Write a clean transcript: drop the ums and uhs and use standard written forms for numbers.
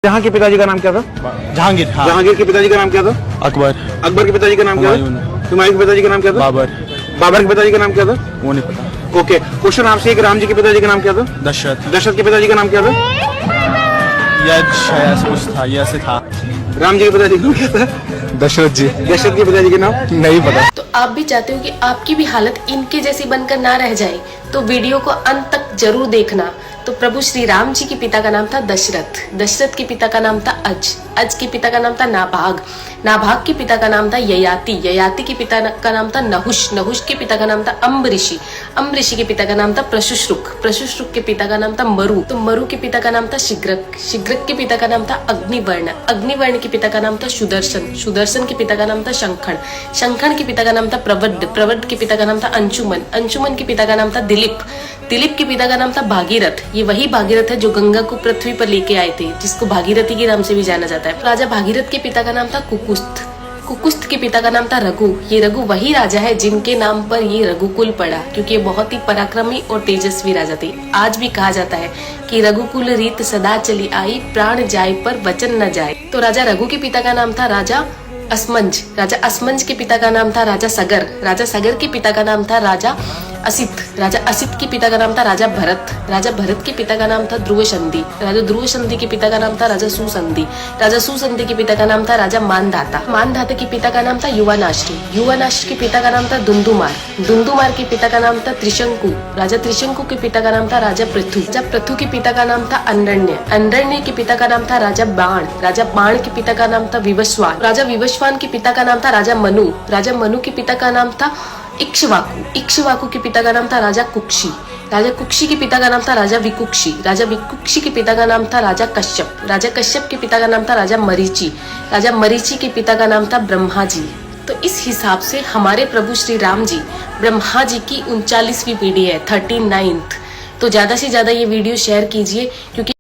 जहाँ के पिताजी का नाम क्या था? जहांगीर। हाँ। जहांगीर के पिताजी का नाम क्या था? अकबर। अकबर के पिताजी का नाम क्या था? हुमायूं के पिताजी का नाम क्या था? बाबर। बाबर के पिताजी का नाम क्या था? वो नहीं पता। ओके, क्वेश्चन आपसे एक, राम जी के पिताजी का नाम क्या था? दशरथ। दशरथ के पिताजी का नाम क्या था? यश ऐसा कुछ था, ये ऐसे था। राम जी के पिताजी का नाम क्या था? दशरथ जी। दशरथ के पिताजी का नाम नहीं पता। तो आप भी चाहते हो कि आपकी भी हालत इनके जैसी बनकर ना रह जाए, तो वीडियो को अंत तक जरूर देखना। तो प्रभु श्री राम जी के पिता का नाम था दशरथ, दशरथ के पिता का नाम था अज के पिता का नाम था नाभाग, नाभाग के पिता का नाम था ययाति, ययाति के पिता का नाम था नहुष, नहुष के पिता का नाम था अम्बऋषि, अम्बऋषि के पिता का नाम था प्रशुश्रुक, प्रशुश्रुक के पिता का नाम था मरु, तो मरु के पिता का नाम था शिग्रक, शिग्रक के पिता का नाम था अग्निवर्ण, अग्निवर्ण के पिता का नाम था सुदर्शन, सुदर्शन के पिता का नाम था शंखण, शंखण के पिता का नाम था प्रवड्ड, प्रवड्ड के पिता का नाम था अंशुमन, अंशुमन के पिता का नाम था दिलीप, दिलीप के पिता का नाम था भागीरथ, ये वही भागीरथ है जो गंगा को पृथ्वी पर लेके आए थे, जिसको भागीरथी के नाम से भी जाना जाता है। राजा भागीरथ के पिता का नाम था कुकुस्थ, कुकुस्थ के पिता का नाम था रघु, ये रघु वही राजा है जिनके नाम पर ये रघुकुल पड़ा, क्योंकि ये बहुत ही पराक्रमी और तेजस्वी राजा थे। आज भी कहा जाता है कि रघुकुल रीत सदा चली आई, प्राण जाए पर वचन न जाए। तो राजा रघु के पिता का नाम था राजा असमंज, राजा असमंज के पिता का नाम था राजा सगर, राजा सगर के पिता का नाम था राजा असित, राजा असित के पिता का नाम था राजा भरत, राजा भरत के पिता का नाम था ध्रुव संधि, राजा ध्रुव संधि के पिता का नाम था राजा सुसंधि, राजा सुसंधि के पिता का नाम था राजा मानधाता, मानधाता के पिता का नाम था युवानाश्री, युवानाश्री के पिता का नाम था दुंदुमार, दुंदुमार के पिता का नाम था त्रिशंकु, राजा त्रिशंकु के पिता का नाम था राजा पृथु, राजा पृथु के पिता का नाम था अनरण्य, अनरण्य के पिता का नाम था राजा बाण, राजा बाण के पिता का नाम था विवस्वान, राजा विवस्वान के पिता का नाम था राजा मनु, राजा मनु के पिता का नाम था इक्ष्वाकु, इक्ष्वाकु के पिता का नाम था राजा कुक्षी, राजा कुक्षी के पिता का नाम था राजा विकुक्षी, राजा विकुक्षी के पिता का नाम था राजा कश्यप, राजा कश्यप के पिता का नाम था राजा मरीचि, राजा मरीचि के पिता का नाम था ब्रह्मा जी। तो इस हिसाब से हमारे प्रभु श्री राम जी ब्रह्मा जी की 39वीं पीढ़ी है, 39th। तो ज्यादा से ज्यादा ये वीडियो शेयर कीजिए, क्योंकि